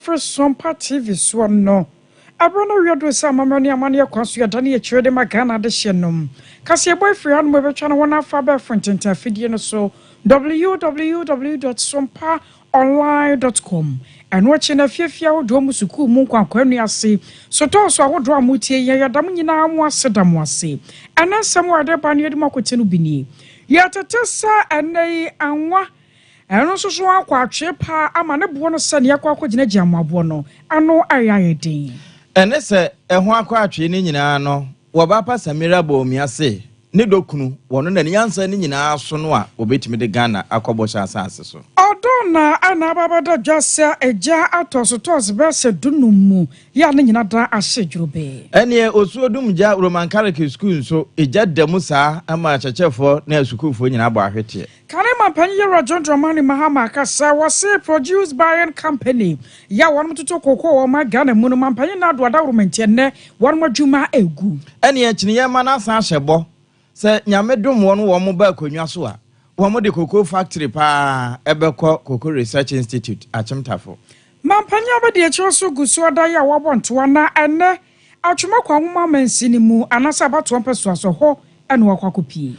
For Sompa TV so no. Abrono wiado sa mamani amani akwaso ya dani echire de magana de hyenom. Kase boyfriend mo betwa no wona fa be front afidie no so www.sompaonline.com and watching a fiafia wo do musuku mu kwakwanu ase so to so awodo amutie ye yadam nyina mu asedam ase anasam wade ba no yedum akote no bini ya tetesa enei anwa eno so so akwa atwe pa ama ne bo no se ne yakwa akogina giamabo no ano ayayedin ene se eho akwa atwe ni nyina no wo ba pa samira bo mi ase ne dokunu wono na ne yansa ni nyina so no a obetimi de Ghana akobo sha asase so odona ana babada jasa eja atosotos bese dunumu ya ne nyina da asejurube ene osuodum ja Roman Catholic school so eja demusa ama chechefo na sukufo nyina bo ahwete Kanema Panya Rajon Dramani Mahama Kasa was produced by a company. Ya one to talk or my Ghana Munuman Panya Dwada one more Juma Egu. Any engineer mana Sashebo say Yamedum one woman back on Yasua. One more the cocoa factory pa Ebeko Cocoa Research Institute at Chimtafo. Mampanya Badia Chosu Guswada Ya Wabon to Wana and Achumaka woman sinimu anasa to one person so ho and Wakakupi.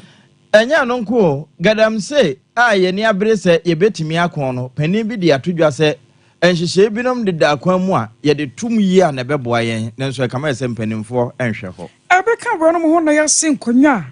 Enya nonko gadam se ye ni abere se ye betimi akon no panin bi de atodwa se enhyehyɛ binom de da akwan mu a ye de tum yi a na beboa yen nenso kama ese mpanimfo enhwɛ ho ebeka bro no ho na ya sin konwa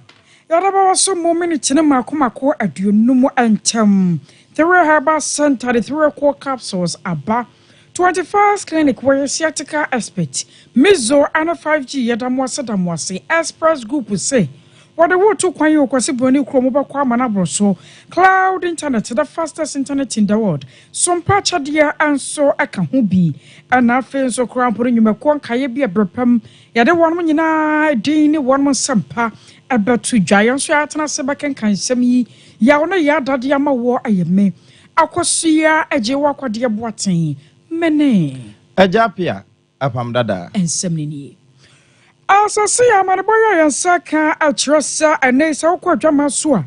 ya da ba waso mo minute ne makomako aduonum entem three herbal center the three core capsules aba 21st clinic where sciatica expert mizo and 5G yadamwase express group say what the water kwan you kwasi boni kromo ba kwa manabro so cloud internet the fastest internet in the world Sompa chadia anso aka ho bi ana afen so kramporo nyumako nkaye bi ebrepam ya de won nyina din ni won Sompa abetu dwayan so atena se baken kansem yi ya wona ya dade ama wo ayeme akosua eje wakwade boaten mene ajapia apam dada ensemni ni asase ya manboya yansaka atrosa anesa okwadwa maso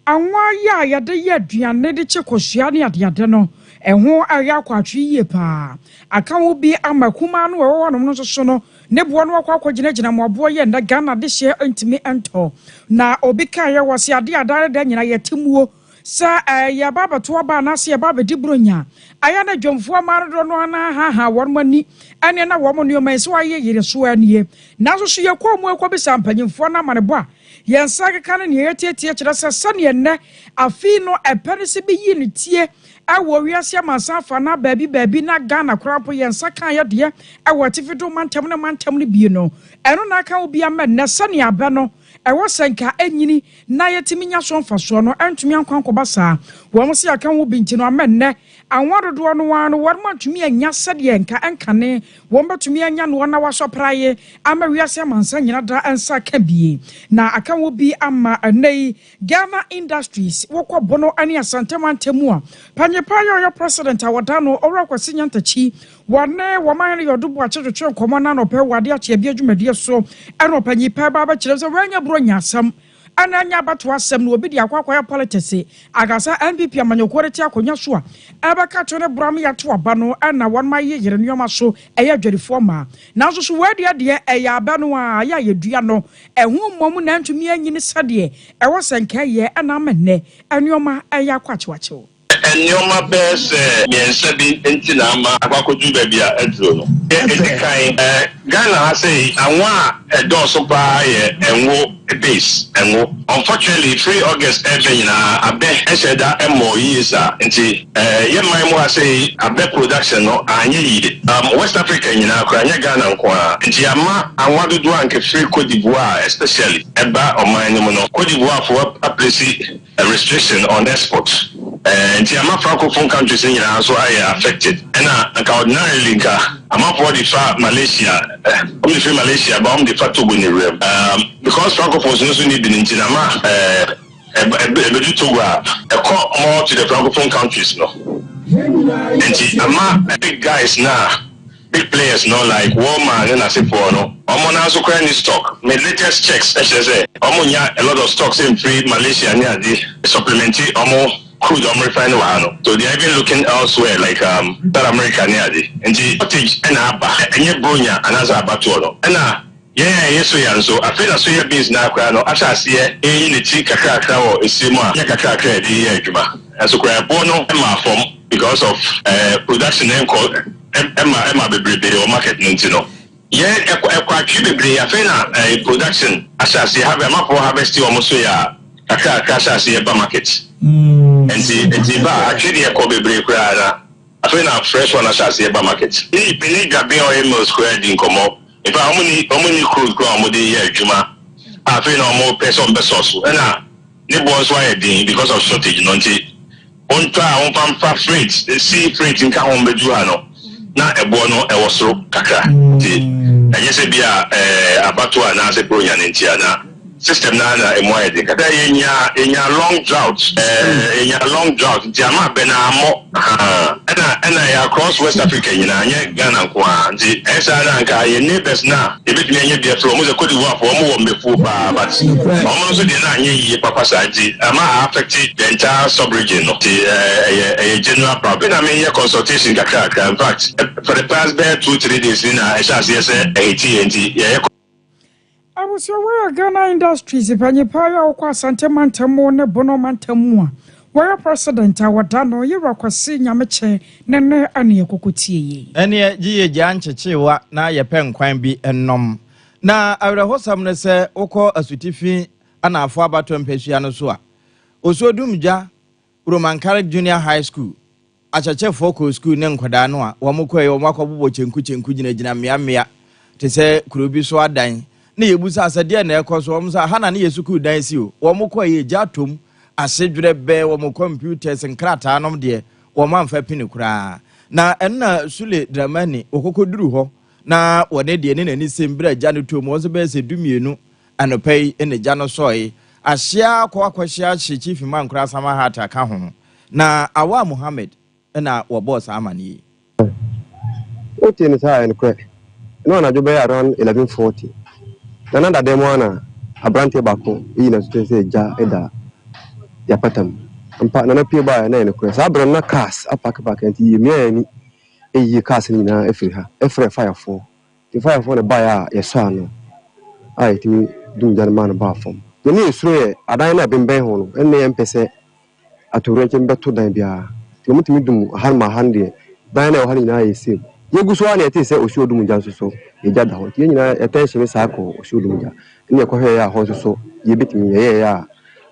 anwa ya yade ya aduane de chekohia ne ade no eho aya kwatwe yie pa aka wo bi amakuma no wo wonom no so no ne bo no akwagyina moabo ye nda Ghana de hye antimi ento na obi ka ya wose ade adare da nyina yetemuo sa ya baba to ba na se ya baba di bronya aya na dwomfo amarodo no na ha wonmani ane na wo mo ne o man so aye yire so anie na so ye kwa mu ekwa bisa mpanyimfo na manebo a yensa keka ne yetetie kire se ne ne afi no eperese bi yi ne tie awo wiase amansafa na baabi na Ghana krapo yensa kan ye de awo tifido mantam ne bi no eno na kan obi ama ne se ne aba no ewo senka enyini na yetimi nya so mfaso no antumi ankwankoba saa wo mo se akan wo binti no amenne anwadodo no wa no wo mo antumi anya sede enka enkane wo mbetumi anya no na wasopraye ama wiase amansa nyina da ensa ka bie na akan wo bi ama anei Ghana Industries wo kɔ bono ani asantemantemu a panyepa yo president awoda no owra kwasi nyantachi wone wo man no yodubo achetwetwe komo na no pe wade ache bia dwumadie so eno panyepa ba ba kyerɛ so wanya bro nyasam ananya bato asem no obi di akwakwaya politics agasa NPP amanyokore ti akonya so a abaka to ne bram ya to aba no ana won ma ye yere nyoma so eya dwerefo ma na so so wadi ade eya aba no a ya yedua no ehu mmom na ntumi anyini sade ewo senka ye ana amene anyoma eya kwachewachewo Nyoma bese yensa bi entina ama akwakoju bebia edro no edikan Ghana ha say anwa edoso pa ye enwo base enwo unfortunately 3 August nyina abe esheda emo yisa nti ye man mo ha say abe production no anye yide West Africa nyina akranya Ghana nko a nti ama anwa dodo anke free Cote d'Ivoire especially eba oman no Cote d'Ivoire for a place restriction on export nti ama francophone countries nyina so are affected and ordinarily nka ama for the Malaysia Malaysia but the Togo ni rem because francophones no need the nti na ma ebedu Togo more to the francophone countries no nti ama big guys na big players no like Walmart and Asipo no omo na so kwa ni stock my latest checks say omo nya a lot of stocks in free Malaysia ni ade supplementary omo crude refine wahano. So they're even looking elsewhere, like South America near the and the cottage and Abba and your Brunia and as Abatuolo. And yes, so I feel as soya beans now, I shall see a unity kakaka or a sima kakaka the as a crab bono Emma form because of production name called Emma Bebre or market Nintino. Yeah, a quite cubically, I feel a production. I shall see have a map for harvesting almost a kakaka see a market. And the bar actually a Kobe break. I feel a fresh one. I shall see a market. If you need a bill square in Como, if how many crude ground would they Juma? I feel no more person besos. And neighbors why because of shortage, don't it? On try on farm freight, the sea freight in Kahom Bejuano. Not a bono, a was so kaka. And yes, it be a batua and as a brilliant in Tiana. System nana emwaede kada yenya long drought long drought jama benamo na ya across West Africa nyina anye Ghana kwa nti esa na nka ye neighbors na ebetumi anye bia from mo ze Cote d'Ivoire for mo wo mbefu ba but omo so de na anye yi papa saji ama affect the entire sub-region no a general problem na me consultation kakaka in fact for the past 2-3 days na esa say AT&T ye I was aware Ghana Industries if any power or Santa Mantamo ne Bono Mantamua. Where president our dano you were seeing Yamache Nene Ania Kukuti. Any G. Janchewa na ye pen quine be and nom. Na I would host some say Oko a sutifi and a faba to Impesiano Sua. Also Dumja Roman Carrick Junior High School. Achache Foco School Nenkwadanoa, Wamukwe or Mako Chenkuchin Kujina Miamia to say Krubi Swa Dine. Na yebusa asade na ekoso omsa hana na yesuku dan si o wo mokọ ye jatom asedwere be wo mo computers nkrata anom de wo manfa pini kura na enna sule dramani okokoduru ho na wone de ne nani sembra janu to mo zo be se dumienu anopai ene jano soe ahia kwa kwahia chief man kura sama hata ka ho na awa Muhammad na wo boss amani o tieni sa en kwe no na jo be around 11:40 Nana demona abrante bako yi na sute ja eda ya patam ampa nana pie ba na ene kure sa abro na cars apak anti yemi ani eyi cars ni na efiri ha efre fire for the fire for the buy ya so ano ai ti dum jan man ba fom ye ni esuro ye adan na bemben ho no enne ye mpese atoro nche mbeto dan bia ti mutimi dum har ma hande dan na ho ni na yesi yeguso ani ete se osi odum jan so ye jada ho ti nyina attention sa ko osi odum jan ni ekohwe ya ho so ye betimi ye ya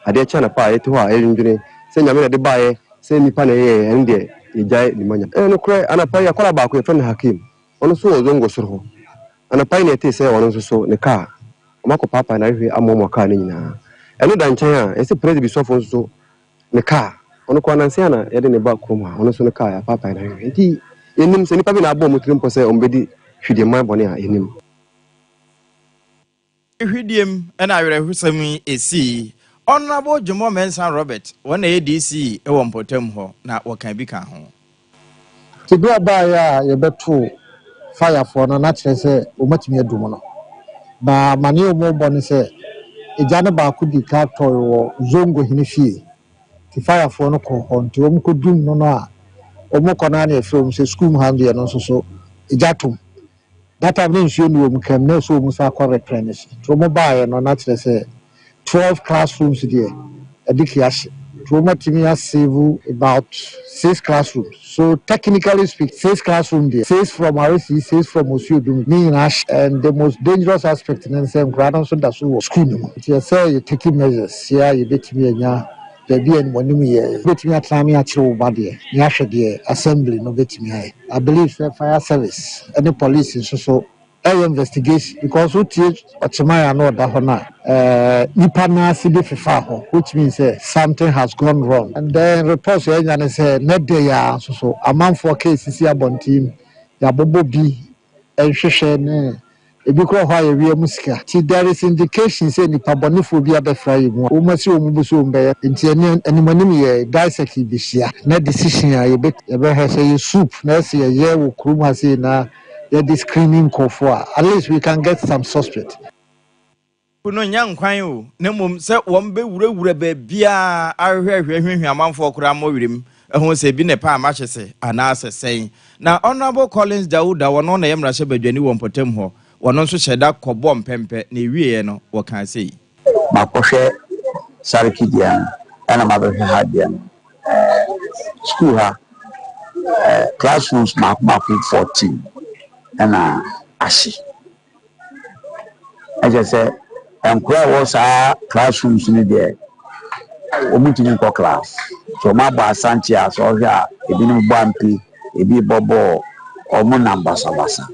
ade cha na pa ete ho a erindwene se nyame na de bae se nipa na ye ende ye jai ni manya no kure ana pa ya kola ba ko efre na hakim ono so ozongo soro ho ana pa ni ete se ono so ne ka omako papa na hwe amomo ka ni nyina eno da nchan a ese president bi sofo so ne ka ono ko ananse ana ye de ne ba kroma ono so ne ka ya papa na hwe nti enim se nipa bi na abom tirim pose ombedi hwede man bone a enim hwediem na awere husami esi honorable Jomo Mensan Robert one ADC e wo mpotam ho na wokan bi ka ho tibia ba ya ye beto fire for na kire se o matimi adum no na mane o mo bone se eja ne ba ku di ka to wo zongo hini fie ti fire for no ko honto o mko dum no a o mo kona na efrom se school handle no so ejatum that time no nsuo ni o mkam na so o musa kwa replenish to mo ba ya no na kire se 12 classrooms there edikiash to matimi save about 6 classrooms so technically speaking 6 classrooms there 6 from RC 6 from Osiodum and the most dangerous aspect in the same ground so that school no you say you taking measures here you betimi anya there be any money me betimi atlami achiro ba there ni ahwe there assembly no betimi I believe fire service any police so investigation because what teach Ochimaya no da hona nipa na sibi fifa ho which means something has gone wrong and then reports say net day ya so amount for cases ya bontim ya bobo bi enhwehwe ne ebi kro ho ya wi musika ti there is indication say nipa bonifo bi abefra yi mu o masi o mu buso mbe nti animanim ye dissect bi hia na decision ya ye be he say soup na say ye wo krum ha say na the screening call for at least we can get some suspect no nyang kwan o na mom se won be wurawura ba bia ahwehwehwehwe amanfo kora mo wirim ehun se bi ne pa ma hyese ana asesen na honorable Collins Dauda wono na yemra hye badwani won potem ho wono nso hyeda kɔbɔ mpempe na ewie no wo kan sei makɔhwɛ Sarikidia ana mabɛhwɛ ha dia school ha classrooms mako 14 ana ahye ɛjɛ sɛ enkura wɔ saa classrooms ni deɛ omutumi nkɔ class so mabɔ asante a so hwɛ a ebi no bɔ ampi ebi bɔbɔ ɔmo nam basabasa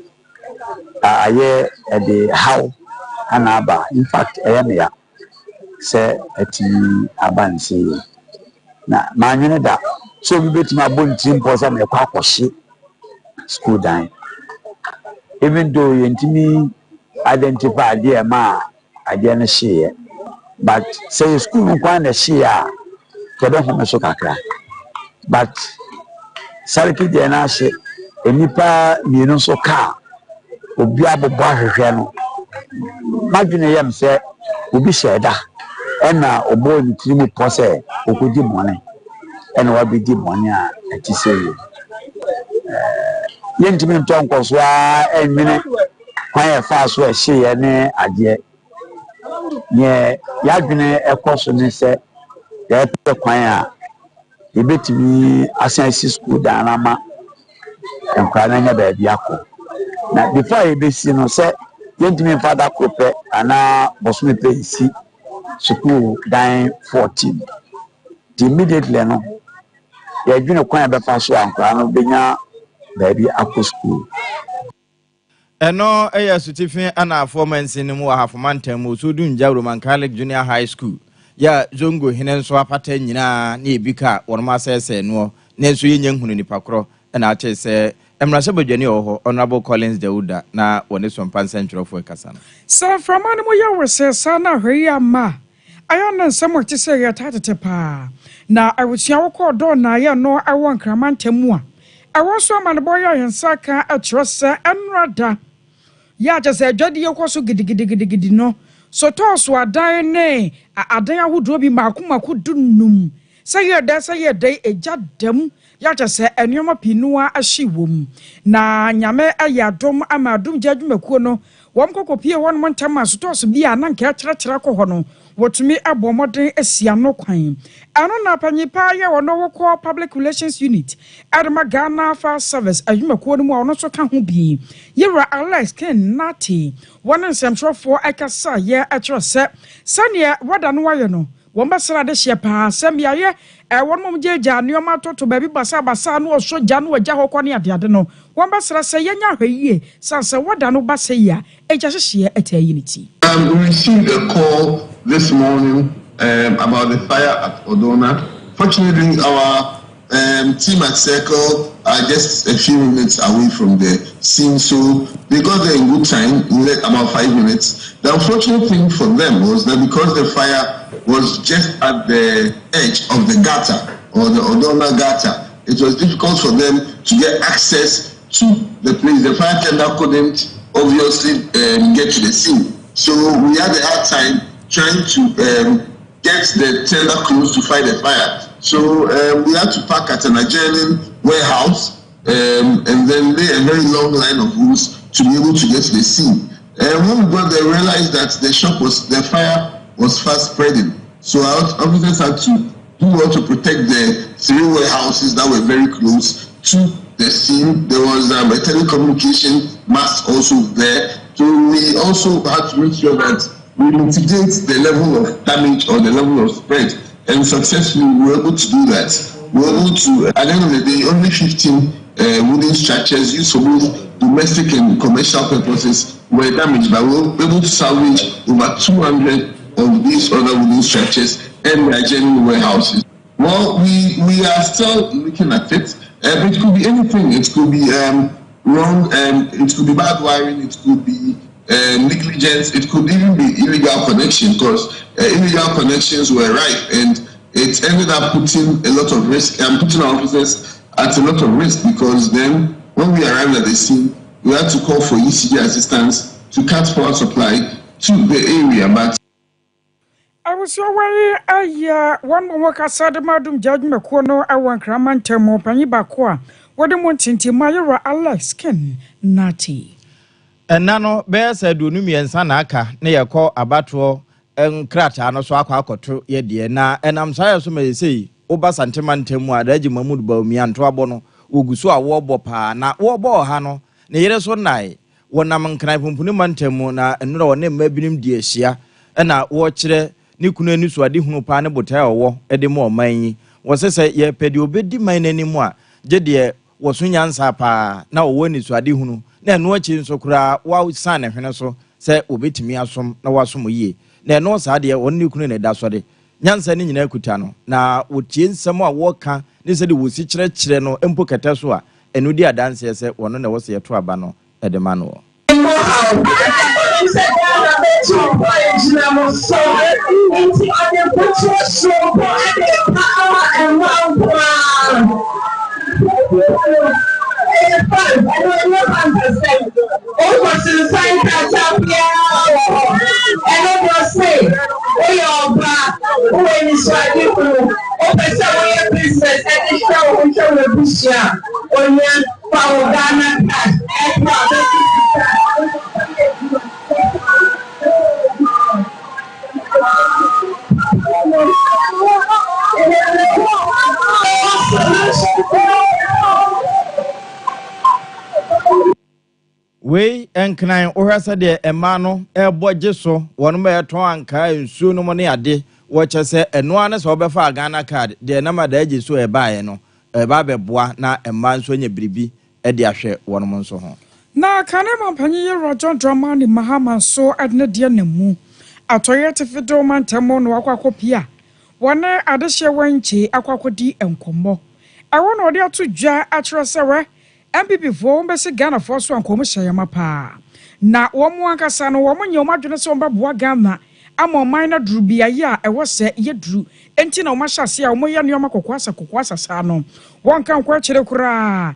ayɛ ɛde how ana aba in fact ɛyɛ me ya sɛ ati abanse na manwene da so bi betumi abɔ ntim pɔ sɛ mekɔ akɔhye school dan even though yɛntimi identify adeɛ ma adeɛ no hyeɛ but say school no kwan na hyeɛ a kɛbɛ home so kakra but Sarikidia na hye enipa mienu nso ka obi abobɔ ahwehwɛ no madwene yam sɛ obi hyɛ da ɛna ɔbɔ ne tiri mu pɔ sɛ okodi mɔne ɛna wabedi mɔne a ɛti sɛ yɛntimi ntɔ nkɔso a ɛnwene kwan yɛ fa so ɛhyeɛ ne adeɛ ne yadwene ɛkɔ so ne sɛ yɛpɛ kwan a yɛbɛtumi asan si school dan na ma nkwa na nya baabi akɔ na before yɛbɛsi no sɛ yɛntumi mfa da kropɛ ana bɔsome pɛ isi school dan 14 immediately no yɛdwene kwan yɛbɛfa so a nkwa no bɛnya baabi akɔ school eno eya sutifin ana performance ni mu ahafomantam mu so dunja Roman Catholic Junior High School ya zongo hene nso apata nyina na ebika worma sese no na nso yenya hunu nipa kro na ache se emrase badwani oho Honorable Collins Dauda na woni Sompa nsentwerofo kasa no sa framane mo ya wese na hwe ama aya na nsemo te se ya tatete pa na awusia wokọ do na ya no awon kramantam a awon so amane boy ya yensa ka atrose enrada ya just adwade yekoso gidigidi no so toso adan ne adan ahodo bi makomako dunum say day eja dam ya just enwoma pinua ahye wom na nyame ayadom amadom jadwumakuo no wom kokopie won montam so toso bi ananka kyerɛkyerɛ kɔ hɔ no wotumi abomodin asia no kwan ano na panyipa ye wono wokɔ public relations unit adama Ghana Fire Service adwumakuo no mu ono so ka ho bi yewra Alex Ken Nati wonen semtrofo akasa ye atro se sane wada no waye no wombasra de hye pa sem yaye won mom jeja neoma toto ba bi basa no so gya no agya hɔ kɔ ne ade no wombasra se yenya hweyie sanse wada no basa ya agya hye atayiniti we received a call this morning about the fire at Odona. Fortunately, our team at Circle are just a few minutes away from the scene, so they got there in good time, in about 5 minutes. The unfortunate thing for them was that because the fire was just at the edge of the gutter, or the Odona gutter, it was difficult for them to get access to the place. The fire tender couldn't obviously get to the scene. So we had a hard time trying to get the tender crews to fight the fire. So we had to park at an adjoining warehouse and then lay a very long line of rules to be able to get to the scene. When we got there, we realized that the fire was fast spreading. So our officers had to do well to protect the 3 warehouses that were very close to the scene. There was a telecommunication mast also there. So we also had to make sure that we mitigate the level of damage or the level of spread, and successfully we were able to do that. We were able to, at the end of the day, only 15 wooden structures used for both domestic and commercial purposes were damaged, but we were able to salvage over 200 of these other wooden structures and the adjoining warehouses. Well, we are still looking at it, but it could be anything. It could be wrong, it could be bad wiring, it could be negligence, it could even be illegal connection, because illegal connections were rife and it ended up putting a lot of risk and putting our officers at a lot of risk, because then when we arrived at the scene, we had to call for ECG assistance to cut power supply to the area, but I was away a year, one work outside the Madam Judge McCono, I want Cramantemo, Panibaqua, what the Montinti Mayra Alex Ken Natty. ɛna no bɛyɛ sɛ aduonu mmiɛnsa na aka ne yɛkɔ abatoɔ nkrataa no so akɔ akɔto yɛdeɛ na ɛnam saa yɛ so ma yɛsei woba santema ntam mu a daagye mamudu baumia nto abɔ no wɔgu so a wɔrebɔ paa na wɔrebɔ ɔha no ne yere so nnae wɔnam nkran pompuni ma ntam mu na ɛno na wɔne mma binom di ahyia ɛna wɔkyerɛ ne kunu ani so ade hunu paa ne botae ɔwɔ de ma ɔman yi wɔsɛ sɛ yɛpɛ deɛ obɛdi man n'anim a gye deɛ wɔso nyansa paa na wɔwɔ ni so ade hunu na ɛno akyi nso koraa wɔasan ne hwene so sɛ obɛtumi asom na wɔasom yie na ɛno saa deɛ wɔn ne kunu ne da so de nyansa ne nyinaa kuta no na wɔtie nsɛm a wɔka ne sɛ de wɔsi kyerɛkyerɛ no mpo kɛtɛ so a ɛno di adanseɛ sɛ wɔno na wɔsɛ yɛto aba no ɛde ma no wei enkran ohwasa de ema no eboje so wonu ma yeton anka nsuo no mo ne ade wo che se eno ane so obefa Ghana card de na ma da age so ebaaye no eba beboa na ema nso nya biribi de ahwe wonu mo nso ho na kane mampanyi ye rojo drama ni mahama so adne de na mu atoye tefido mantamo no akwakopia wone adehye wanchi akwakodi enkomo ewo no de ato dwa akere sewe MPP fo mbese Ghana fo so ankomo hyeyama pa na wo mu ankasa no wo nye omadwene se ombaboa Ghana ama oman na duru bia ya ewo se ye duru enti na omahase a omoye neoma kokwasa sa no won kan kwa kire kura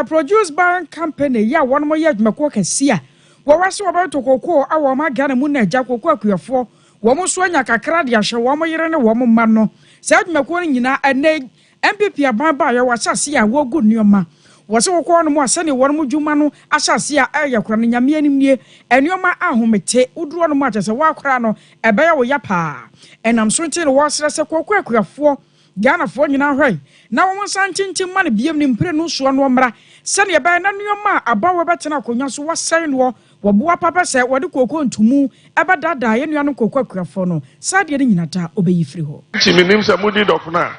produce by company ya won mo ye adwumako kasia wo wase wo ba to kokko a wo ma Ghana mu na agya kokko akuafo wo mo so anya kakra de ahwe wo mo yere ne wo mo ma no se adwumako no nyina ene MPP aban ba ya wasase a wo gu neoma wose wokɔ no mu asane wɔn mu dwuma no ahyase a ɛyɛ kora no nyame animnie enioma ahomete uduro no mu akyese wakora no ɛbɛyɛ wo ya paa ɛnam so nti no wɔsrɛ sɛ kokɔ akuafo Ghana fo nyina hwɛ na wɔn santintin ma no biem ne mpire no so no mmra sane ɛbɛyɛ na nneoma abawo bɛtena akonya so wasɛn no wɔboa papa sɛ wɔde kokɔ ntumu ɛbɛdada yɛ nua no kokɔ akuafo no sade ne nyina ta obɛyi firi hɔ chiminim sɛ mudi dɔkona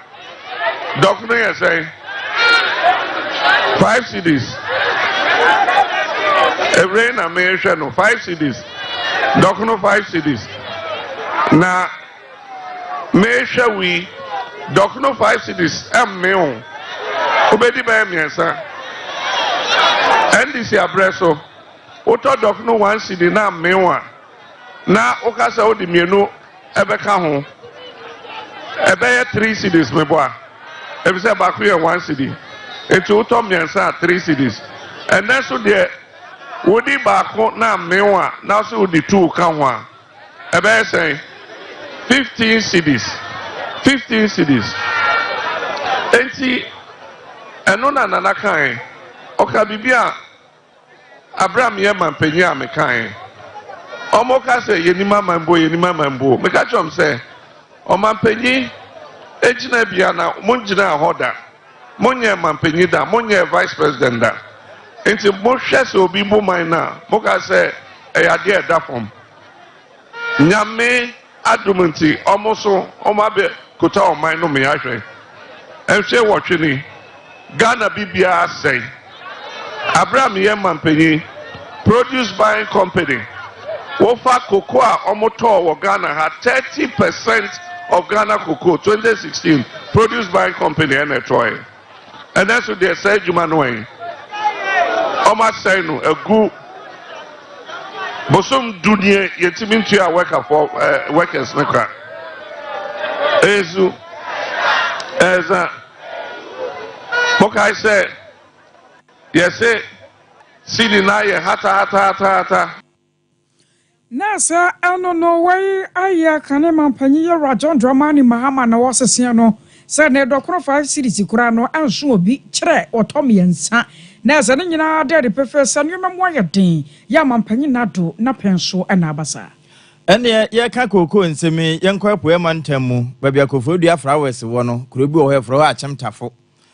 yɛ sɛ 5 CDs. Every na measure no 5 CDs. Docuno 5 CDs. Na measure we docuno 5 CDs. Meo. Obedi ba miensa. NDC abreso. Oto docuno 1 CD na meo. Na okasa odi mienu ebeka ho. Ebe 3 CDs meboa. Ebise ba ku ye 1 CD. It's autumn yansa 3 CDs. And then so there would be back na mewa now so would the 2 kanwa. Ebe say 15 CDs. 15 CDs. Enti enona nana kan oka bibia Abraham ye mampanyi a mekan. Omo ka say yenima mambo. Me ka chom say o mampanyi ejina bia na monjina hoda. Monye mampanyi da monye vice president da enti mo hwɛ sɛ obi bo man na mo ka sɛ ɛyade ɛda fam nyame adumunti ɔmo so ɔmo abe kota ɔman no me ahwɛ ɛhwɛ wɔtwe ni Ghana bibia sɛn Abraham yɛ mampanyi produced by company wofa cocoa a ɔmo tɔɔ wɔ Ghana ha 30% of Ghana cocoa 2016 produced by company ɛna ɛtɔɔ and that's what they say Juma Noe. Oma say no a good bosom dunia yetimin to our worker for workers nakra. Ezu as Mokai said yes say sini na ye hata Nasa no way aya kanema panyi ya rajon drama ni mahama na wasese no se ne dokoro 5 series kura no anso obi kire otomiensa nasa ne nyina de professor nwema moyeden ya mampanyi nado na penso na abasa ene ye ka koko nsemi ye nkwa poema ntamu babia akofodua flowers wo no kurobi wo hefro ha achemtafo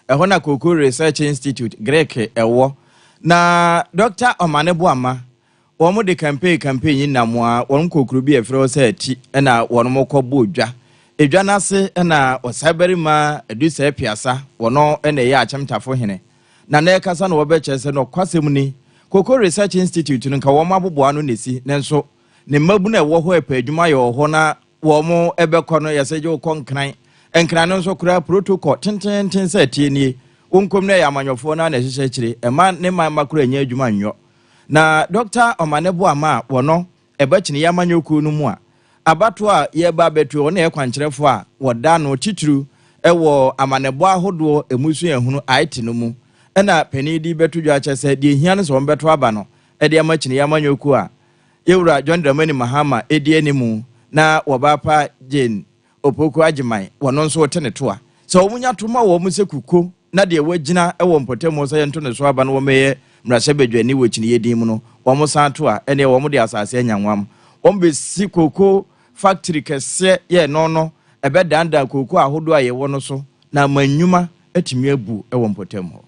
eho na koko research institute greek ewo na Dr. Omaneboama wɔn de campaign na moa wɔn kokuru bi efrɛ sɛ ati na wɔn mokɔbɔ odwa edwa nase na osaberima edusa piasa wɔn na yɛ achemtafo hene na na ɛkasa na wɔbɛkyɛ sɛ no kwasɛm ni Koko Research Institute no nka wɔn aboboa no nesi nenso ne mabu na ɛwɔ hɔ epa adwuma yɛ hɔ na wɔn ɛbɛkɔ no yɛsɛ gye kɔ nkran no nso kura protocol tententen sɛ tie nie wonkom na yɛ amanyɔfo na hyehyɛ kyire ɛma ne man makura nya adwuma nnyo na Dr. Omaneboama wono ebachini ya manyoku no mu a abato a ye ba betu wo na ye kwankyerefo a woda no tituru ewo amanebo ahodo emusu ehunu aite no mu na panidi betu dwa kyese de hia no so beto aba no e de amachini ya manyoku a yewura John Dramani Mahama edi animu na wobapa Jane Opoku Ajiman wono nso tene to a so omunya toma wo mu sekuko na de wagina ewo mpotemo so ye nto ne so aba no wo meye mrashe bedwani wochini yedin mu no wo santo a ene wo de asase anyanwam be si koko factory kese ye no ebedanda koko ahodo a ye wo no so na manyuma atimi abu ewo mpotemo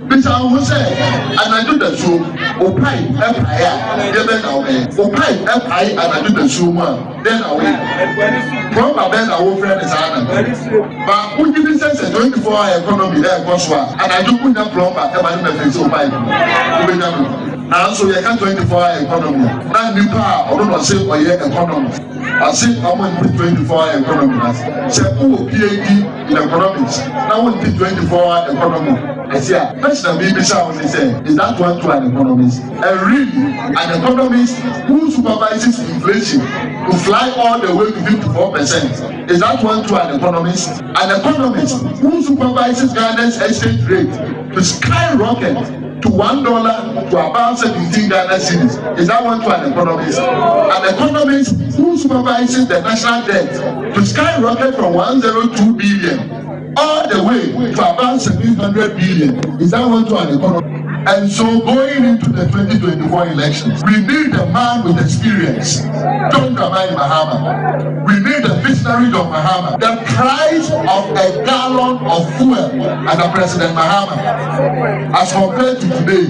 Bisa wo se anadu da so o pai empire de be na o pai empire anadu da so mu a de na we from abel na wo friend is ana ba wo give sense 24 hour economy there go so a anadu ku na plumber e ba na face o pai wo be na na so ye ka 24 hour economy na nipa o no say o ye economy I say I'm on 24 hour economy say who PhD in economics now on 24 hour economy I say President Bibi say is that one to an economist and really an economist who supervises inflation to fly all the way to 54%. Is that one to an economist? An economist who supervises Ghana's exchange rate to skyrocket to $1 to about 17 Ghana cedis. Is that one to an economist? An economist who supervises the national debt to skyrocket from 102 billion all the way to about 700 billion. Is that one to an economist? And so going into the 2024 elections, we need a man with experience, John Dramani Mahama. We need a visionary John Mahama. The price of a gallon of fuel under President Mahama, as compared to today,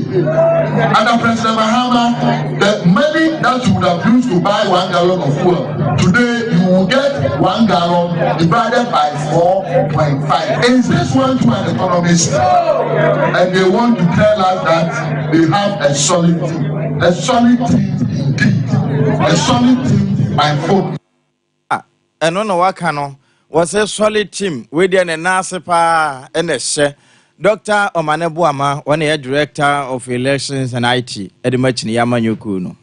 under President Mahama, the money that you would have used to buy 1 gallon of fuel, today you will get 1 gallon divided by 4.5. Is this one to an economist? And they want to tell us that they have a solid team indeed, a solid team by foot. And on waka no was a solid team with an nasipa and a share. Dr. Omaneboama, one year director of elections and IT at the Machin Yamanyukuno.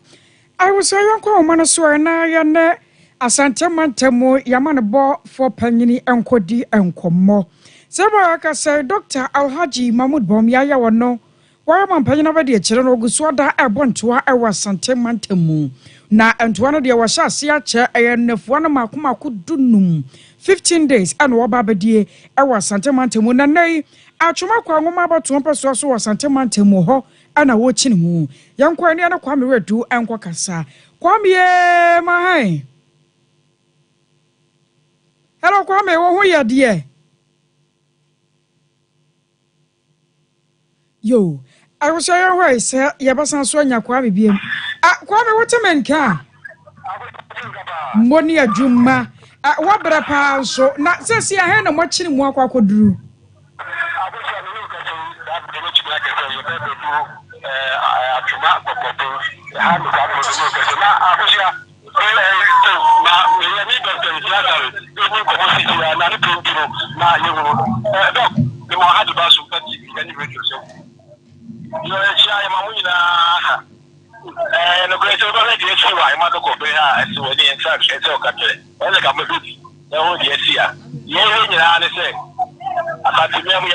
I was a young woman, so na yane asante mantemo yamanebo for penny and kodi and komo. Sebaka say Dr. Alhaji Mahmoud Bomyaya wano wa mampanyina ba de kire no guso da ebontoa ewa sante mantemu na entoa no de wa sha ase ache eyenefo na makomako dunum 15 days and wa babadie ewa sante mantemu na nei atwoma kwa ngoma abato mpeso so wa sante mantemu ho ana wo chine mu yankwa ne na kwa me redu enkwa kasa kwa me mahai hello kwa me wo ho ye de yo I was saying why sir yabasan so anya kwa bibiem kwa me wotemen ka moni adwuma wa bra pa so na sesi a he na mo kire mu akwa koduru no great over the issue I might go behind so any in fact it's okay well like I'm a bit no yes yeah you say I can't remember I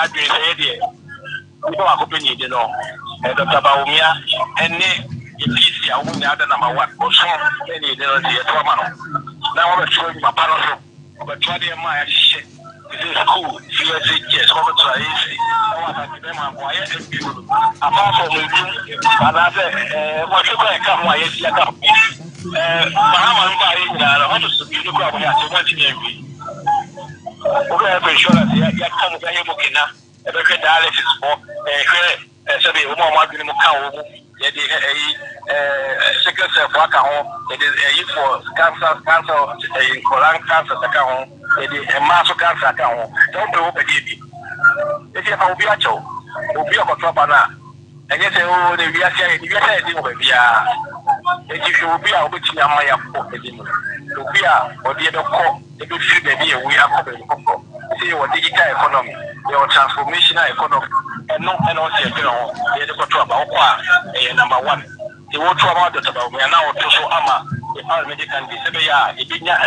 agree say there you know I could be you know and Dr. Baumia and PC a woman ada number 1 or so any there the trauma now I'm showing my panel but try the my shit this is cool yes come to easy apart from another what you can come why yes ya come Bahama mba na how to be look at ya so much every okay for sure ya come ga yemo kina e be dialysis for so be mo ma dwene mo ka wo yeah, sickle cell for it is for cancer in colon cancer it is a mass cancer don't be open baby if you have a show will be a control and you say oh the we are saying if you will be a bit in a maya to be a or the other call if you feel baby we are coming see what digital economy your transformational economy and no and also the control about number 1 the whole trauma that about we are now also the parliament can be a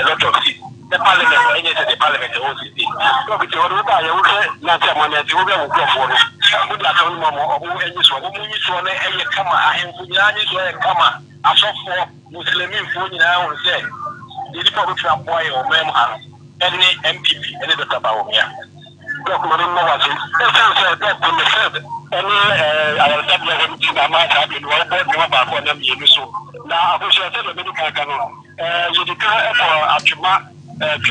lot of things the parliament and the parliament also so we do that you will not have money to go for good at all more or any so we so na come ahemfunyani so come aso for muslimin for nyina on say the people from boy or mem any MPP any that about here document no was it that on the third any our government in America have been well back on them so now I should tell the medical canon you declare for Achuma and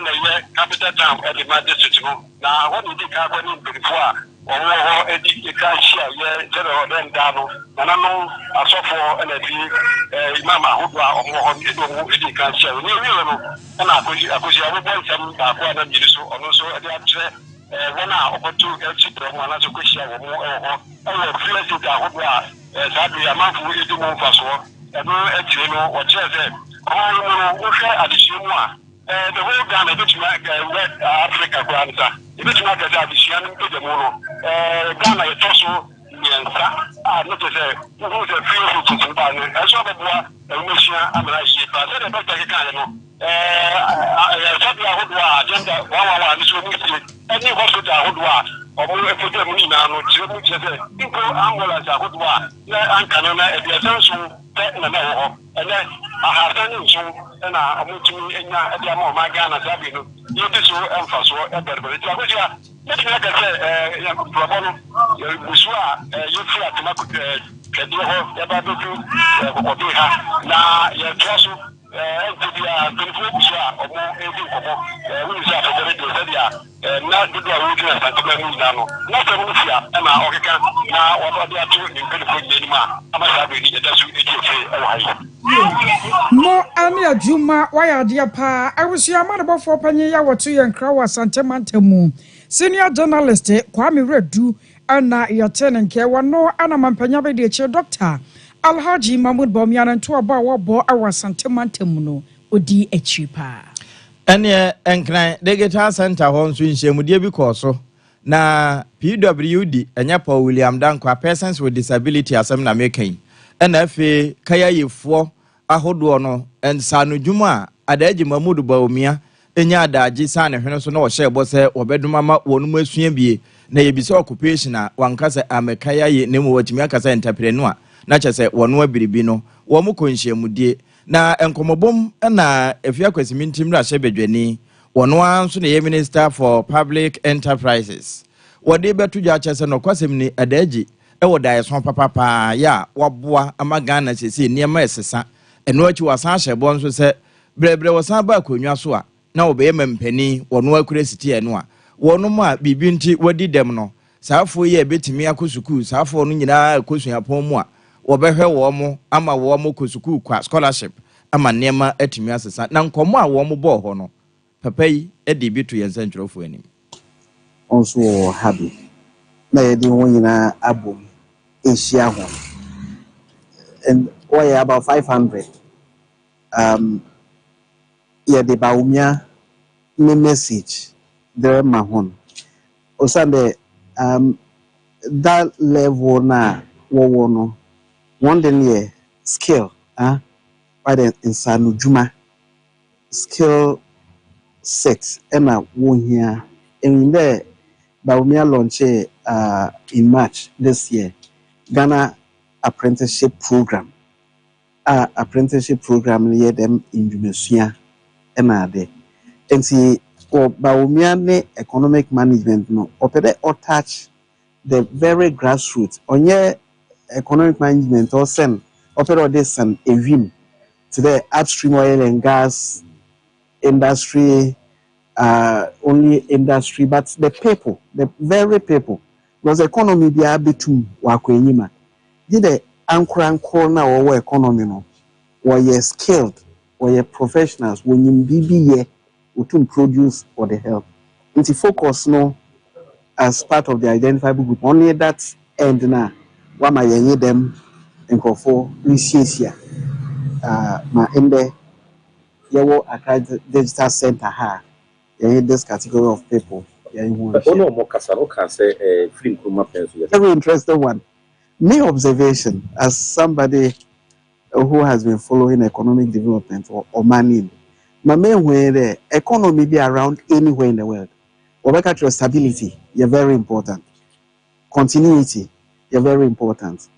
the capital town at the district now what did the carbon before or the cash share general then down and I know I saw for energy Mama who are on the cash share and I could have some back on them so also when I open to children one as a question or feel it that would sadly a month we do more fast and actually know what you said. Additional the whole Ghana which West Africa granta which make a addition to the mono Ghana is also not to say who is a few to buy as well as mission and I see but the better kind agenda any hospital or put them in now to people ambulance and canona and then I have done so and I'm to me and my Ghana Sabino. You do so emphasis everybody. Let's make a say, you feel to make now you're just to be a good or more we say for the radio not do a weakness and to move down. Not a Russia and our Oregon now what they are doing in good I'm a savage that's mo ani adwuma waya de pa awusia amanabo for panye ya woto ye nkra wa santemantemu senior journalist Kwame Redu ana yatene nke wono ana mampanya be de che doctor Alhaji Mahmoud Bomiana nto aba wo awa santemantemu no odi achipa ene enkran digital center ho nso nhyiamudie bi kɔ na PWD enya Paul William Dankwa persons with disability asem na mekan ena afi kaya yefo ahodo no ensanu dwuma adaji Mahmoud Baumia enya adaji sa ne hwene so na wo hyebo se obeduma ma wonum asua bie na yebisa occupation a wankasa amekaya ye nemu watimi akasa entrepreneur na chese wono abiribi no wo mu konhyiamudie na enkomobom na afia kwasimintim ra hyebedwani wono anso ne minister for public enterprises wode betu dwa chese no kwasem ni adaji ewo dai so papa ya waboa amagana sese niema esesa eno achi wasan hyebo nso se brebre wasan ba konwa so a na obe mempani wono akure siti eno a wono ma bibi nti wadi dem no saafo ye betimi akosuku saafo no nyina akosua pon mu a wobehwe wo mo ama wo mo kosuku kwa scholarship ama niema atimi asesa na nkomo a wo mo bo ho no papa yi edi bitu yensa ntwerofo anim also happy na yedi won nyina abom ehia ho and we about 500 yeah the Baumia message there mahon osande that level na wo no one day yeah skill by the insanu juma skill 6 ena wo here in there Baumia launch in March this year Ghana apprenticeship program. Apprenticeship program near them in Jumesia and ade. And see, or Baumia economic management no, opere or touch the very grassroots. On your economic management or send opera this and a win to the upstream oil and gas industry, only industry, but the people, the very people, because the economy be a bit too wakwenyima. Did the anchor na or economy no, or ye skilled, or ye professionals, when you be to produce for the help. It's focus no as part of the identifiable group. Only that end na what my them and for here. My ende yawo Accra digital center ha this category of people. Very interesting one. My observation as somebody who has been following economic development or money. My main way the economy be around anywhere in the world. Obeka stability, you're very important. Continuity, you're very important.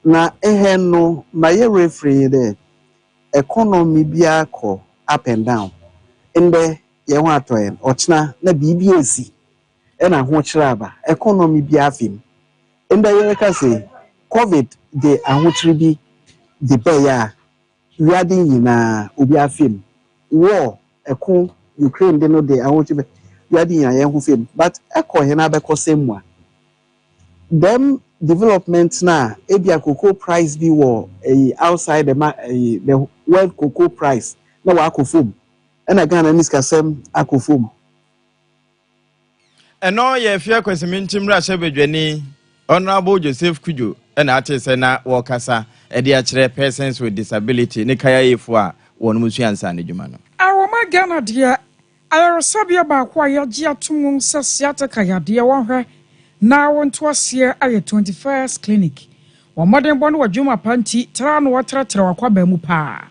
Na no my referee there. Economy be up and down. In the ye want to ochna na BBAC. And I want economy be afim. In the year say COVID de ahotri bi the bear we are in ubi afim. War eko Ukraine de no de ahotri we are in film. But echo hena be same one. Them developments na ebia cocoa price be war outside the world cocoa price na wa akofum and again niska sem akofum eno ye fia kwesimintim ra shebedwani honorable Joseph Kujo and artist na wokasa e de akire persons with disability ne kaya yefo a wonu musu ansa ne dwuma no awoma Ghana dia ayarosabia ba kwa yagia tumun sasiata kaya dia wonhwe na wonto ase aye 21st clinic womoden bo no wadwuma panti tra no watratra wakwa ba mu pa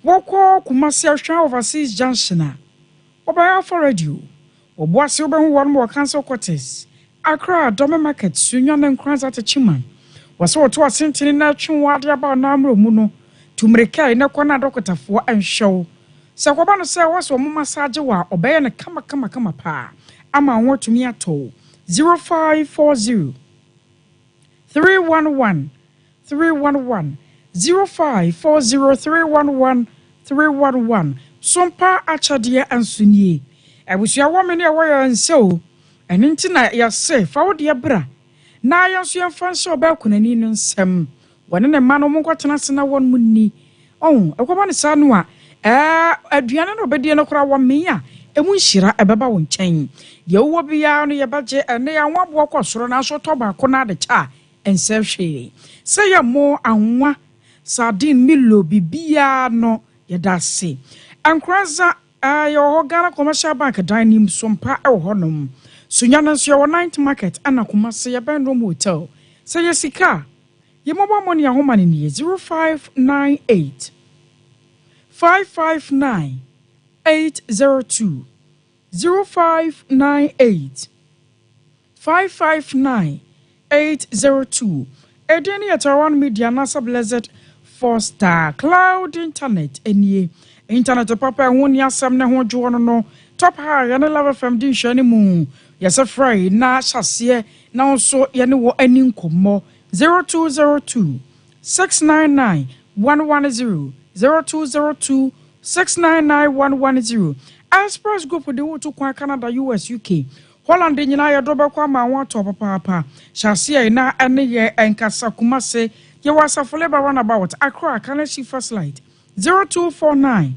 wokọ Kumasi Ahwa overseas junction a obaya for radio oboase obehu won mo cancel quarters Accra Dome market sunwa na nkranza te chiman wase woto asentini na twinwa de aba na amro mu no tumreka na kwana dokotafo anhwew se koba no se wase mo massage wa obaya na kama pa ama wotumi ato 0540 311 0540311311 Sompa achadie ansunie abusia womene awoya nso eninti na ya se fawde bra na yanso yamfanse obakunani no nsem wone ne ma no monkotena sena won munni ekoba ne sa no a aduane no obedie no kora womeya emu nhira ebeba wo nkyɛn ye wo bia no ye baje ene ya nwabo kɔsoro na so toba ko na de cha ense hwe se ya mo anwa sardine milo bibia no ye dase ankranza yo Ghana commercial bank dining Sompa e honom sunya na so yo 9th market ana Kumasi ye Benro hotel se ye sika ye mobile money ahoma ne 0598 559 802 0598 559 802 Edeni Etaran Media Nasa Blessed 4-star cloud internet enie internet papa woni asem ne ho dwo no top high ya na love fm din hwani mu yesa fry na hyase na nso ye ne wo ani nkomo 0202 699 110 0202 699 110 Express Group de wo to kwa Canada US UK Holland nyina ya dobe kwa ma won to papa hyase na ene ye enkasa Kumasi ye wasafole ba run about Accra Kanashi first light 0249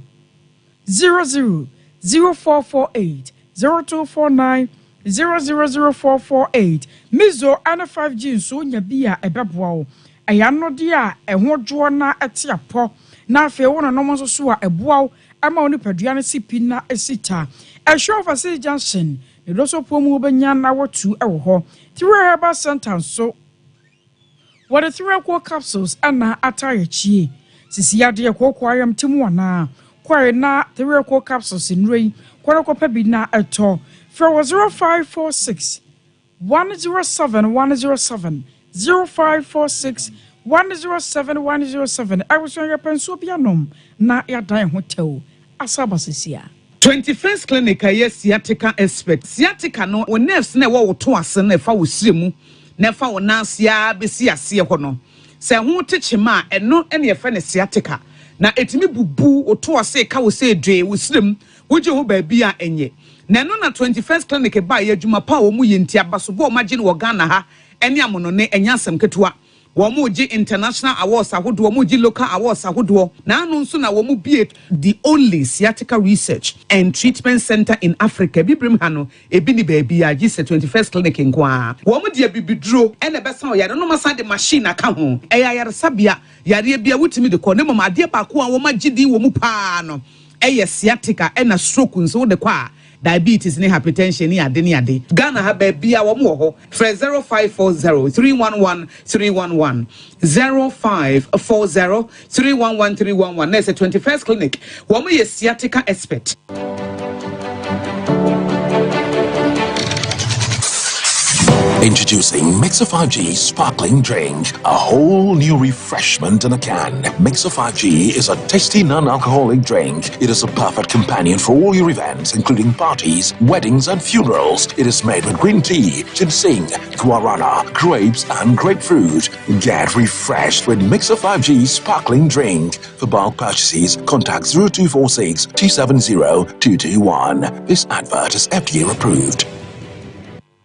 00 0448 0249 000448 Mizo ana 5G so nya bia ebeboa wo ayano dia ehwodwo na etiapo na afi wo no mo so a eboa wo ama oni padua na sipi na esita ehwe overseas junction ne do so pomu obenya na wotu ewo ho three herbal center so what the three capsules ana atayechie sisi ade kwokwa ayam timu na kware na three capsules nrei kware kopa bi na eto for 0546 107 107 0546 107 107 I was on your penso pianom na ya dan hotel asaba sesia 21st clinic yes sciatica expert sciatica no wo nerves na wo to ase na fa wo siremu na fa wo nansia besi ase ho no se ho techema eno ene ye fa ne sciatica na etimi bubu wo to ase ka wo se dwe wo sirem wo je ho ba bia enye na no na 21st clinic ba ye adwuma pa wo mu ye ntia baso bo magine wo Ghana ha ene amono ne enyasem ketewa Wamuji international awards ahodo wamuji local awards ahodo na anu nso na wamu be the only sciatica research and treatment center in Africa bibrim ha no ebi ni baabi a gise 21st clinic nkwa wamu de bibidro ene besa yare no masa de machine aka ho eya yare sabia yare bia wutimi de ko ne mama ade ba ko a woma gidi wamu pa no eye sciatica ena stroke nso de kwa diabetes ni hypertension ni ade Ghana ha ba bia wo mo ho 0540 311 311 0540 311 311 na 21st clinic wo mo ye sciatica expert. Introducing Mixer 5G Sparkling Drink, a whole new refreshment in a can. Mixer 5G is a tasty non-alcoholic drink. It is a perfect companion for all your events, including parties, weddings, and funerals. It is made with green tea, ginseng, guarana, grapes, and grapefruit. Get refreshed with Mixer 5G Sparkling Drink. For bulk purchases, contact 0246 270 221. This advert is FDA approved.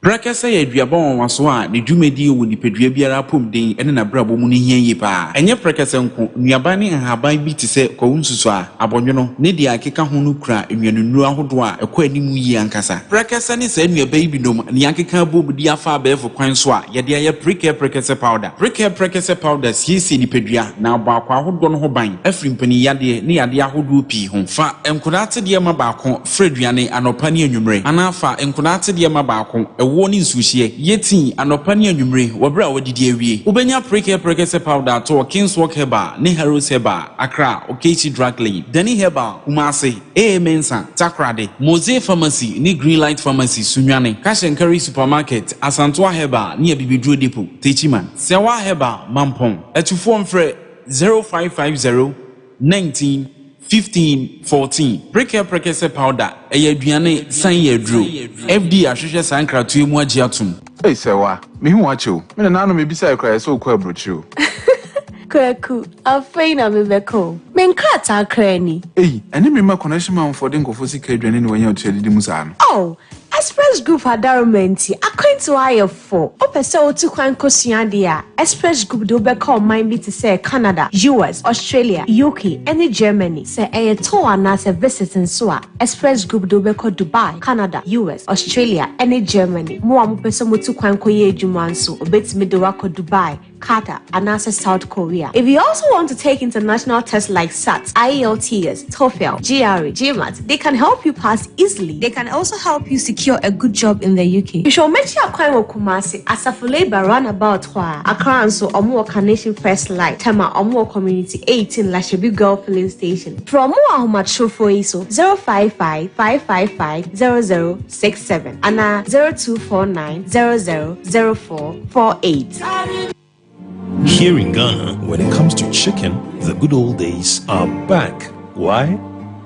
Brakasa ye duabon waso a ne dwumedi wo nipadua biara pomden ene na brabo mu ne hianye pa enye brakasa nko nuaba ne nhaban bi te se kwawunsusu a abonwono ne dia akeka ho no kura enwanunu ahodo a ekwa animu yi ankasa brakasa ne sa nuaba yi binom ne akeka bobudi afa abefo kwan so a ye dia ye brakasa powder siesi nipadua na abakwa ahodo no ho ban afri mpani yade ne yade ahodo pi ho fa enkodate de ma baako freduane anopa ne anwumre anafa enkodate de ma baako woni nsuhie yeti anopa ne anwumre wobra wodidi awie ubenya prekese powder to Kingswalk Herbal ne Heroes Herbal Accra Okechi Drug Lane Dani Herbal Kumase Mensa Takrade Mose Pharmacy ne Greenlight Pharmacy Sunwane Cash and Carry Supermarket Asantoa Herbal ne Bibidro Depot Techiman Sewa Herbal Mampong etufo mfre 0550 19 15 14 prekese powder aduane san yedro FD ahwehwe san kratu mu agi atum ei sewa me hu acho me na no me bisa ekra so kwa brochu Kwaku afeina me beko men krata krani ei ene me ma connection man for den kofo sika aduane ni wanya otedi dimusa no oh Express Group Adarumenti, according to IF4, Opesa Otu Kwan Kosiandia, Express Group do be call mind me to say Canada, US, Australia, UK, and Germany. Say a tour na se visiting soa. Express Group do be call Dubai, Canada, US, Australia, and Germany. Mo amu pesa Otu Kwan Koye Jumansu, obet me do wako Dubai, Qatar, and also South Korea. If you also want to take international tests like SAT, IELTS, TOEFL, GRE, GMAT, they can help you pass easily. They can also help you secure a good job in the UK. You shall make sure Kwan Kumasi Asafule Roundabout Accra and so Omo Carnation First Light, Tema Omo Community 18 Lashabi Girl Filling Station. From Moa Macho for ISO 055 555 0067 and 0249 000448. Here in Ghana, when it comes to chicken, the good old days are back. Why?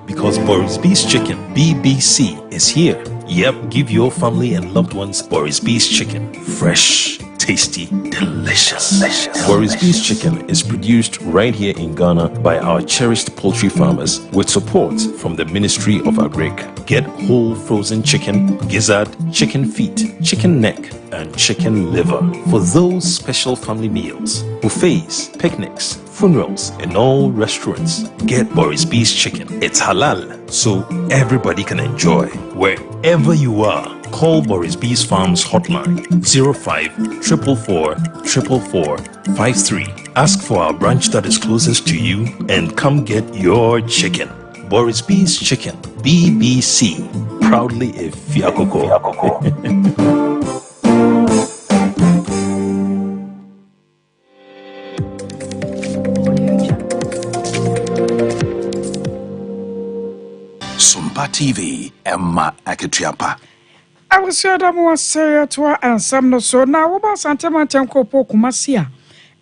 Because Boris B's Chicken, BBC, is here. Yep, give your family and loved ones Boris B's Chicken. Fresh, tasty, delicious. Boris B's Chicken is produced right here in Ghana by our cherished poultry farmers with support from the Ministry of Agric. Get whole frozen chicken, gizzard, chicken feet, chicken neck, and chicken liver for those special family meals, buffets, picnics, funerals, and all restaurants. Get Boris B's Chicken. It's halal, so everybody can enjoy. Wherever you are, call Boris B's Farms hotline 05-444-444-53. Ask for our branch that is closest to you and come get your chicken. Boris B's Chicken, BBC, proudly a Fiakoko. Sompa TV, Emma Akitiapa. I was sure that was say to and some no so now about Santa Manchan Kopo Kumasia.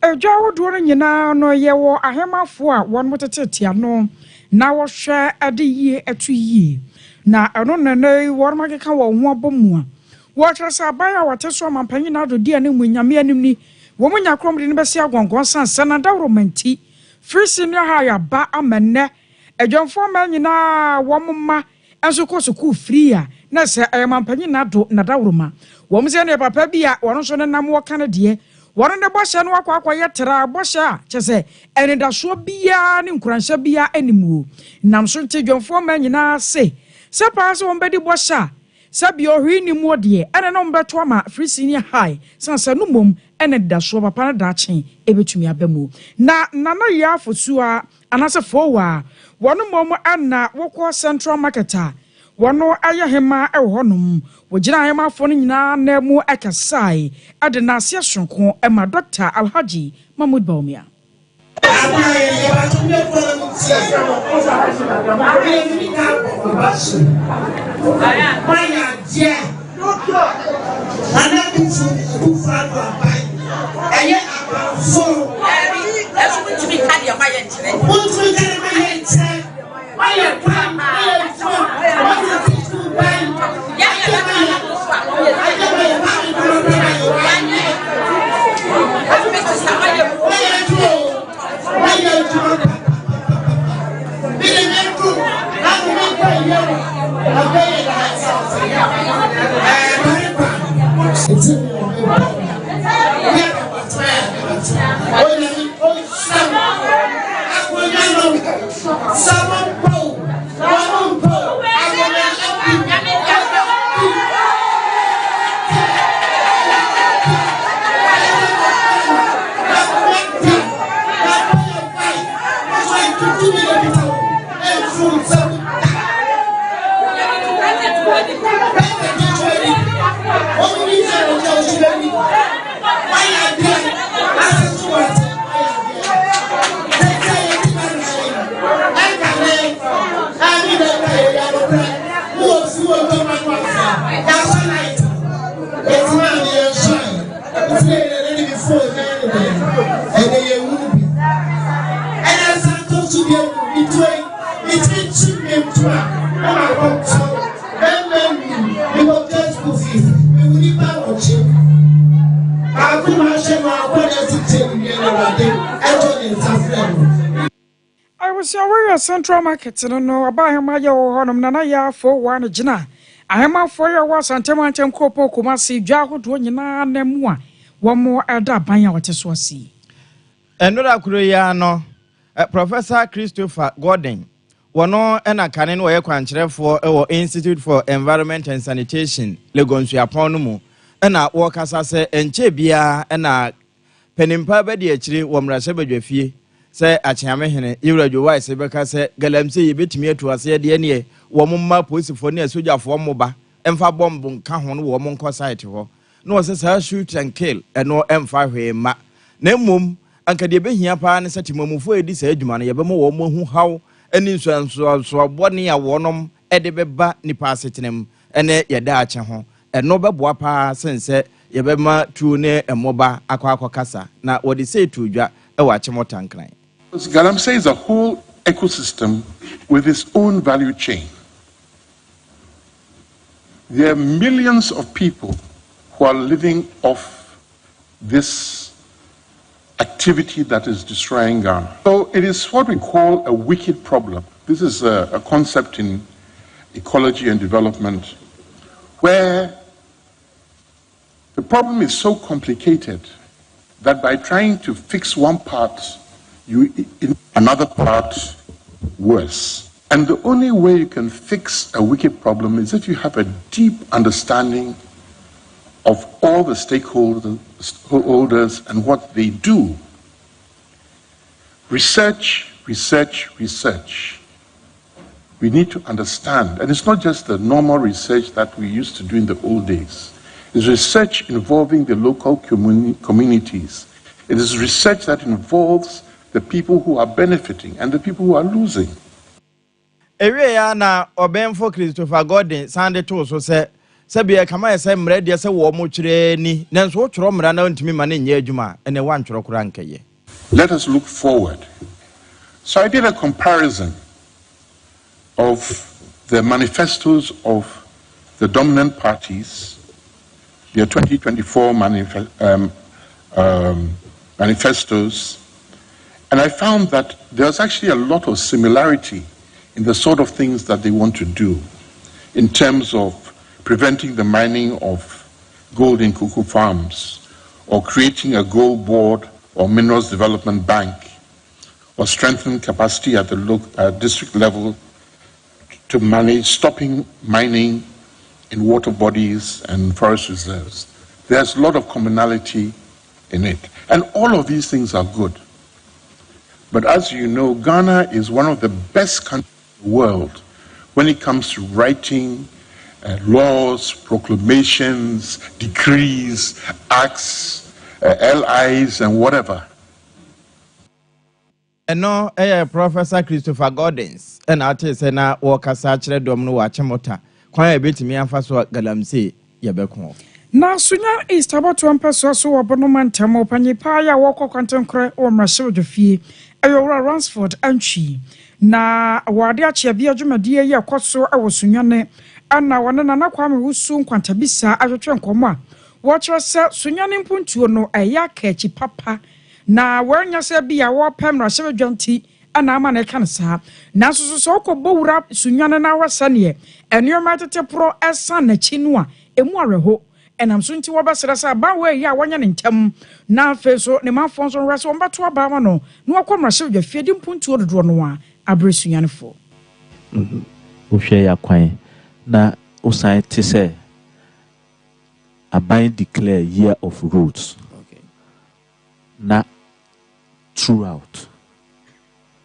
Edwa wodo no nyina no ye wo ahemafo a won motetetia no na wo hwe ade yie etu yie na eno nene won makeka wo ho abomu a wo twasa abaya wateso mampanyi na do dia ne munyame anim ni wo munya krom de ne besi agongon sansa na dawromanti free senior high ba amenne edwonfo ma nyina wo mma enso ko school free a na se mampanyi na do na dawroma wo mse ne papa bia won so ne nam wo kan de wọ́n de bọ́ṣẹ́ no akwa yɛtra bọ́ṣẹ́ a kyese enidaso bia ne nkuranhyɛ bia animu nam so nte dwonfo ma nyina se pa so wɔn bɛdi bọ́ṣẹ́ sɛ bi ohwi ni mu de ɛna no mbɛto ama free senior high sansa no mom ɛna daso papa na daakyen ebetumi abamu na nana ya afosua anase fowa wɔn mom ana wokɔ central market a wɔno ayɛ hema ɛwɔ hɔnom wɔgyina hema fo no nyinaa na mu ɛkasai ade na asia sonko ɛma Dr. Alhaji Mahmoud Baumia I was aware central market no abahema ye wo honom na ya fo wa ne gina ahema fo ye wa santema nchem kopo kuma si dwa hodo nyina na mu a wo mo eda ban a wote so asi enura kuro ya no Professor Christopher Gordon wono ena kane no ye kwankyerefo ewo Institute for Environment and Sanitation Legonsu Apon no mu ena wo kasa se enche bia ena penimpa be de akire wo mrase badwafie se achiame hene yewradwo wai se beka se galamse yebetimi atuase de ne wo momma polisifo ne asojafo moba emfa bomb nka ho no wo monko site ho no se sa shoot and kill eno emfa hwema na mum anka de behia pa ne satimamufo edi sa adwuma no yebemo wo mo hu haw eni nso bone ya wonom ede beba nipa asetenem ene yeda ache ho eno beboa pa sense yebema tu ne emoba akwa kasa na wodi say tudwa e wa chemotankran. Galamsey is a whole ecosystem with its own value chain. There are millions of people who are living off this activity that is destroying Ghana. So it is what we call a wicked problem. This is a concept in ecology and development where the problem is so complicated that by trying to fix one part, you in another part worse. And the only way you can fix a wicked problem is if you have a deep understanding of all the stakeholders and what they do. Research, research, research. We need to understand, and it's not just the normal research that we used to do in the old days. It's research involving the local communities. It is research that involves the people who are benefiting and the people who are losing. Ewe ya na Obenfo Christopher Gordon sande to so se Sabia kama yɛ mmerɛ deɛ sɛ wɔ mo kyerɛ ni nanso wo kyerɛ mmara na ntumi ma ne nyɛ adwuma ɛne wan kyerɛ kora nkɛyɛ. Let us look forward. So I did a comparison of the manifestos of the dominant parties, their 2024 manifestos, and I found that there's actually a lot of similarity in the sort of things that they want to do in terms of preventing the mining of gold in cuckoo farms, or creating a gold board or minerals development bank, or strengthening capacity at the district level to manage stopping mining in water bodies and forest reserves. There's a lot of commonality in it. And all of these things are good. But as you know, Ghana is one of the best countries in the world when it comes to writing laws, proclamations, decrees, acts, LIs, and whatever. No, Professor Christopher Gordons, and artist and I walk a such a domino watchamota. Quite a bit me and fast what Galamse, Yabeko. Na Sunya is about to empeso so abonoman tamo panipaya wako content cry or Marcel de Fee, Ayora Ransford and Chi. Na Wadiachi Bia Jumadia ya Koso, I was Sunyane, and now one another Kwame who soon quantabisa as a trancoma. Watch yourself, Sunyanin Puntu no a yakechi papa. Na wanya se bia wo pem na hye dwanti ana ama na kan sa na so ko bowura sunyane na wasane enioma tete pro esa na chinu a emu areho enam so nti wo besere sa ba we ya wanya ne ntem na fe so ne mafon so rese wo bato aba ma no na wakoma hye dwa fie di mpuntu ododo no a abre sunyane fo wo hwe ya kwan na usan te se aban declare year of roads na throughout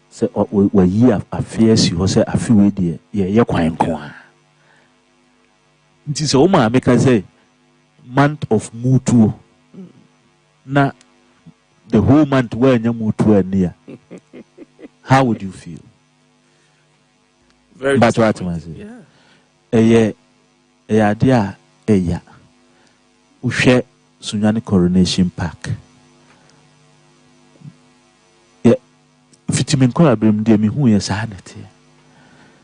say we year affairs you say afi we dey ye kwan ko nti say o ma make say month of mutuo na the whole month where nya mutuo near how would you feel? Very but what man say dia uhwe Sunyani Coronation Park fitimin ko abrim de me hu ye sahanete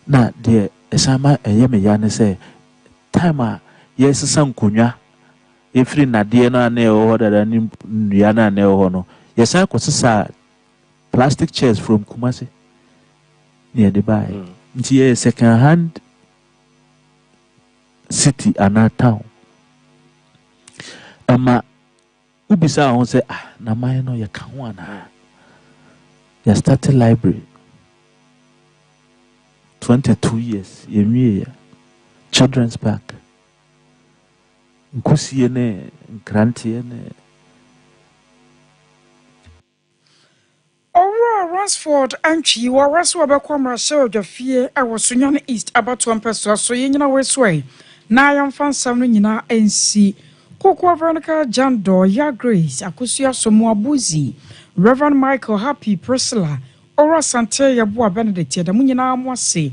na de esama me ya ne say time a yes sankonwa efri nade na na e ho dada ni nua na na e ho no yes I kwosesa plastic chairs from Kumasi near the buy nti ye second hand city and town ama ubisa won say na man no ye ka ho ana. You started library 22 years yemie children's park nkusie ne nkrantie ne Ora Ransford Anchi wa raso abekwa Marcel de Fie I was Sunyane East about to empeso so yenyina we sway na yamfa nsam no nyina ensi Kokwa Veronica Jando ya Grace akusua somo abuzi Reverend Michael Happy Priscilla Ora Sante ya Boa Benedict ya da munyina amwase